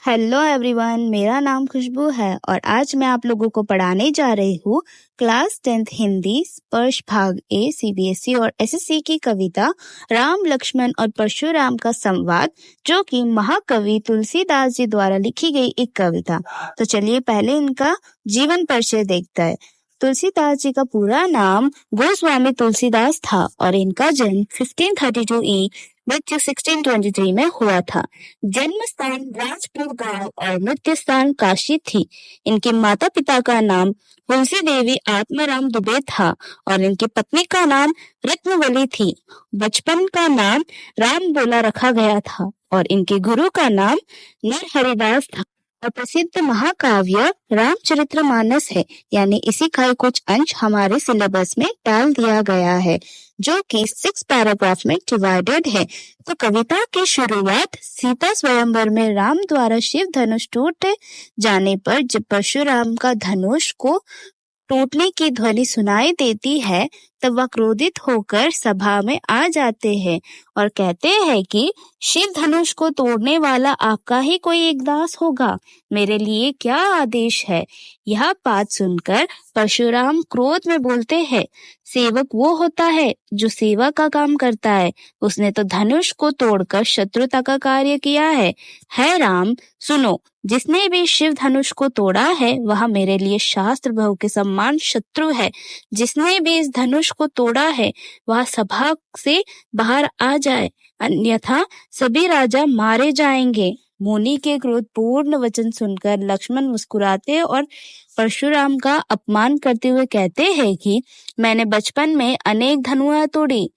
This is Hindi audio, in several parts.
हेलो एवरीवन, मेरा नाम खुशबू है और आज मैं आप लोगों को पढ़ाने जा रही हूँ क्लास 10th हिंदी स्पर्श भाग ए सीबीएसई और एसएससी की कविता राम लक्ष्मण और परशुराम का संवाद, जो कि महाकवि तुलसीदास जी द्वारा लिखी गई एक कविता। तो चलिए पहले इनका जीवन परिचय देखते हैं। तुलसीदास जी का पूरा नाम गोस्वामी तुलसीदास था और इनका जन्म 1532 ई मृत्यु 1623 में हुआ था। जन्म स्थान राजपुर गांव और मृत्यु स्थान काशी थी। इनके माता पिता का नाम तुलसी देवी आत्माराम दुबे था और इनकी पत्नी का नाम रत्नवली थी। बचपन का नाम राम बोला रखा गया था और इनके गुरु का नाम नरहरिदास था। और प्रसिद्ध महाकाव्य रामचरितमानस है, यानी इसी का कुछ अंश हमारे सिलेबस में डाल दिया गया है, जो कि 6 पैराग्राफ में डिवाइडेड है। तो कविता की शुरुआत सीता स्वयंवर में राम द्वारा शिव धनुष टूट जाने पर जब परशुराम का धनुष को टूटने की ध्वनि सुनाई देती है, तब वह क्रोधित होकर सभा में आ जाते हैं और कहते हैं कि शिव धनुष को तोड़ने वाला आपका ही कोई एक दास होगा, मेरे लिए क्या आदेश है। यह बात सुनकर परशुराम क्रोध में बोलते हैं, सेवक वो होता है जो सेवा का काम करता है, उसने तो धनुष को तोड़कर शत्रुता का कार्य किया है राम सुनो, जिसने भी शिव धनुष को तोड़ा है वह मेरे लिए शास्त्र बहु के समान शत्रु है। जिसने भी इस धनुष को तोड़ा है वह सभा से बाहर आ जाए, अन्यथा सभी राजा मारे जाएंगे। मुनि के क्रोधपूर्ण वचन सुनकर लक्ष्मण मुस्कुराते और परशुराम का अपमान करते हुए कहते हैं कि मैंने बचपन में अनेक धनुआ तोड़ी,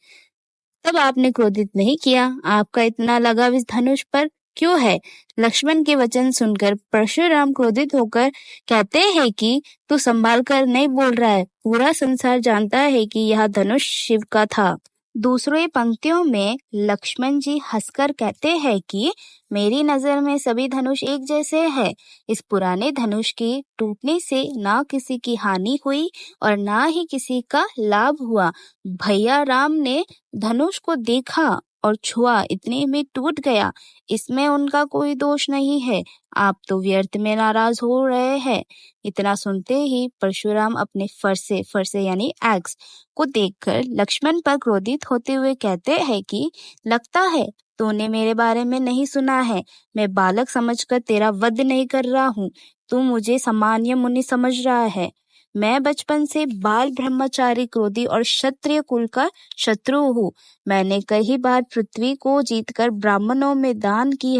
तब आपने क्रोधित नहीं किया, आपका इतना लगाव इस धनुष पर क्यों है। लक्ष्मण के वचन सुनकर परशुराम क्रोधित होकर कहते हैं कि तू संभाल कर नहीं बोल रहा है, पूरा संसार जानता है कि यह धनुष शिव का था। दूसरे पंक्तियों में लक्ष्मण जी हंसकर कहते हैं कि मेरी नजर में सभी धनुष एक जैसे हैं। इस पुराने धनुष के टूटने से ना किसी की हानि हुई और ना ही किसी का लाभ हुआ। भैया राम ने धनुष को देखा और छुआ, इतने में टूट गया, इसमें उनका कोई दोष नहीं है। आप तो व्यर्थ में नाराज हो रहे हैं। इतना सुनते ही परशुराम अपने फरसे यानी एक्स को देखकर लक्ष्मण पर क्रोधित होते हुए कहते हैं कि लगता है तूने मेरे बारे में नहीं सुना है। मैं बालक समझकर तेरा वध नहीं कर रहा हूँ, तू मुझे सामान्य मुनि समझ रहा है। मैं बचपन से बाल ब्रह्मचारी, क्रोधी और क्षत्रिय कुल का शत्रु हूँ। मैंने कई बार पृथ्वी को जीतकर ब्राह्मणों में दान की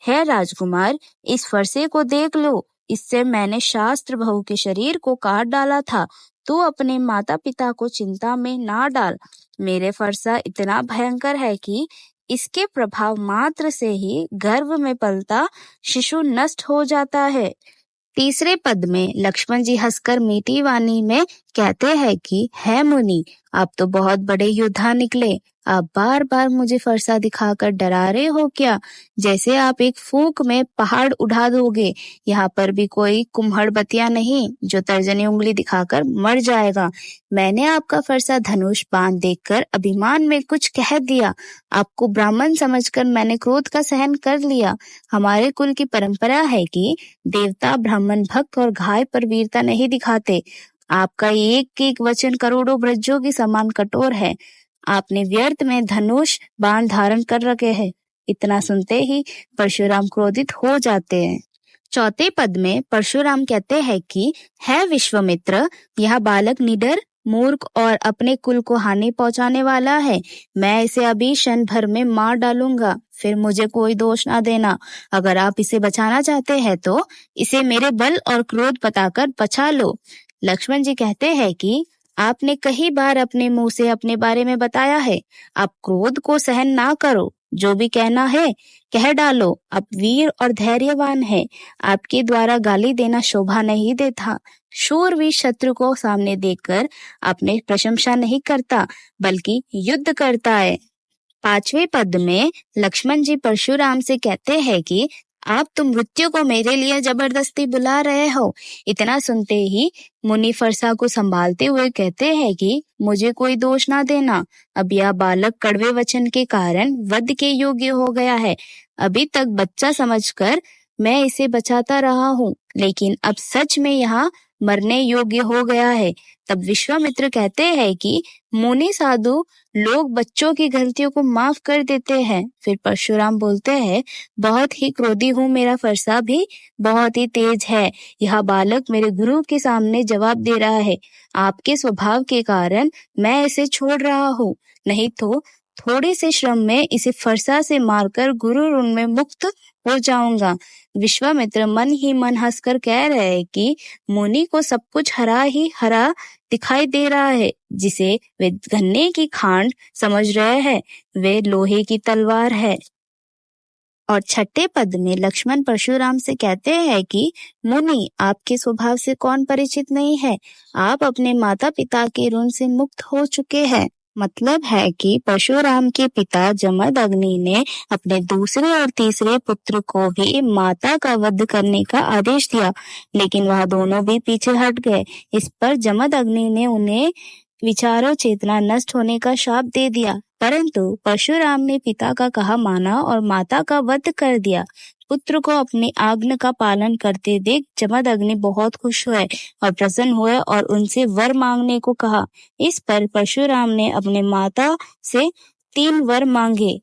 है राजकुमार, इस फरसे को देख लो, इससे मैंने शास्त्र बहु के शरीर को काट डाला था। तू अपने माता पिता को चिंता में ना डाल। मेरे फरसा इतना भयंकर है कि इसके प्रभाव मात्र से ही गर्भ में पलता शिशु नष्ट हो जाता है। तीसरे पद में लक्ष्मण जी हंसकर मीठी वाणी में कहते हैं कि है मुनि, आप तो बहुत बड़े योद्धा निकले, आप बार बार मुझे फरसा दिखाकर डरा रहे हो क्या, जैसे आप एक फूंक में पहाड़ उठा दोगे। यहाँ पर भी कोई कुम्हड़ बतिया नहीं जो तर्जनी उंगली दिखाकर मर जाएगा। मैंने आपका फरसा धनुष बाण देखकर अभिमान में कुछ कह दिया, आपको ब्राह्मण समझकर मैंने क्रोध का सहन कर लिया। हमारे कुल की परंपरा है कि देवता ब्राह्मण भक्त और घाय पर वीरता नहीं दिखाते। आपका एक एक वचन करोड़ों ब्रजों की समान कठोर है। आपने व्यर्थ में धनुष बाण धारण कर रखे हैं। इतना सुनते ही परशुराम क्रोधित हो जाते हैं। चौथे पद में परशुराम कहते हैं कि है विश्वामित्र, यह बालक निडर, मूर्ख और अपने कुल को हानि पहुंचाने वाला है। मैं इसे अभी क्षण भर में मार डालूंगा, फिर मुझे कोई दोष ना देना। अगर आप इसे बचाना चाहते हैं तो इसे मेरे बल और क्रोध बताकर बचा लो। लक्ष्मण जी कहते हैं कि आपने कई बार अपने मुंह से अपने बारे में बताया है, आप क्रोध को सहन ना करो, जो भी कहना है कह डालो। आप वीर और धैर्यवान है, आपके द्वारा गाली देना शोभा नहीं देता। शूरवीर शत्रु को सामने देखकर अपने प्रशंसा नहीं करता, बल्कि युद्ध करता है। पांचवें पद में लक्ष्मण जी परशुराम से कहते हैं कि आप तो मृत्यु को मेरे लिए जबरदस्ती बुला रहे हो। इतना सुनते ही मुनि फरसा को संभालते हुए कहते हैं कि मुझे कोई दोष ना देना। अब यह बालक कड़वे वचन के कारण वध के योग्य हो गया है। अभी तक बच्चा समझकर मैं इसे बचाता रहा हूँ, लेकिन अब सच में यहाँ मरने योग्य हो गया है। तब विश्वामित्र कहते हैं कि मुनि साधु लोग बच्चों की गलतियों को माफ कर देते हैं। फिर परशुराम बोलते हैं, बहुत ही क्रोधी हूँ, मेरा फरसा भी बहुत ही तेज है। यह बालक मेरे गुरु के सामने जवाब दे रहा है। आपके स्वभाव के कारण मैं इसे छोड़ रहा हूँ, नहीं तो थोड़े से श्रम में इसे फरसा से मारकर गुरु ऋण में मुक्त हो जाऊंगा। विश्वामित्र मन ही मन हंसकर कह रहे हैं कि मुनि को सब कुछ हरा ही हरा दिखाई दे रहा है। जिसे वे गन्ने की खांड समझ रहे हैं, वे लोहे की तलवार है। और छठे पद में लक्ष्मण परशुराम से कहते हैं कि मुनि, आपके स्वभाव से कौन परिचित नहीं है। आप अपने माता पिता के ऋण से मुक्त हो चुके हैं। मतलब है कि परशुराम के पिता जमदग्नि ने अपने दूसरे और तीसरे पुत्र को भी माता का वध करने का आदेश दिया, लेकिन वह दोनों भी पीछे हट गए। इस पर जमदग्नि ने उन्हें विचारों चेतना नष्ट होने का शाप दे दिया, परंतु परशुराम ने पिता का कहा माना और माता का वध कर दिया। पुत्र को अपनी आज्ञा का पालन करते देख जमदग्नि बहुत खुश हुए और प्रसन्न हुए और उनसे वर मांगने को कहा। इस पर परशुराम ने अपने माता से 3 वर मांगे।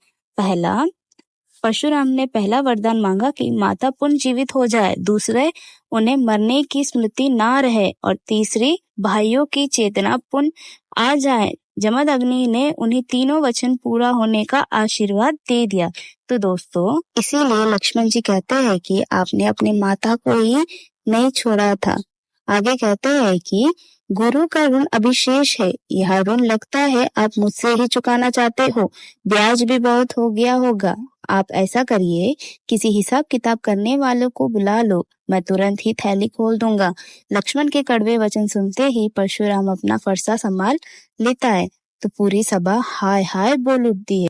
परशुराम ने पहला वरदान मांगा कि माता पुनः जीवित हो जाए, दूसरे उन्हें मरने की स्मृति ना रहे और तीसरी भाइयों की चेतना पुनः आ जाए। जमदग्नि ने उन्हें तीनों वचन पूरा होने का आशीर्वाद दे दिया। तो दोस्तों, इसीलिए लक्ष्मण जी कहते हैं कि आपने अपनी माता को ही नहीं छोड़ा था। आगे कहते हैं कि गुरु का ऋण अभिशेष है, यह ऋण लगता है आप मुझसे ही चुकाना चाहते हो, ब्याज भी बहुत हो गया होगा। आप ऐसा करिए, किसी हिसाब किताब करने वालों को बुला लो, मैं तुरंत ही थैली खोल दूंगा। लक्ष्मण के कड़वे वचन सुनते ही परशुराम अपना फरसा संभाल लेता है, तो पूरी सभा हाय हाय बोल उठती है।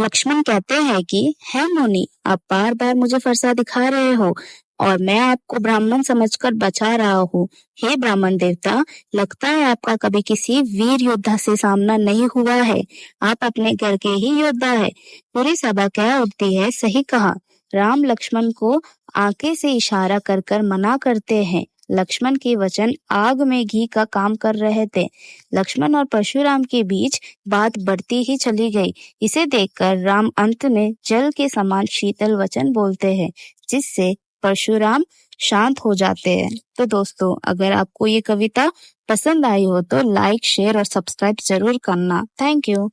लक्ष्मण कहते हैं कि है मुनि, आप बार बार मुझे फरसा दिखा रहे हो और मैं आपको ब्राह्मण समझकर बचा रहा हूँ। हे ब्राह्मण देवता, लगता है आपका कभी किसी वीर योद्धा से सामना नहीं हुआ है। आप अपने घर के ही योद्धा है। पूरी सभा कह उठती है, सही कहा। राम लक्ष्मण को आंखें से इशारा कर कर मना करते हैं। लक्ष्मण के वचन आग में घी का काम कर रहे थे। लक्ष्मण और परशुराम के बीच बात बढ़ती ही चली गई। इसे देखकर राम अंत में जल के समान शीतल वचन बोलते हैं, जिससे परशुराम शांत हो जाते हैं। तो दोस्तों, अगर आपको ये कविता पसंद आई हो तो लाइक, शेयर और सब्सक्राइब जरूर करना। Thank you.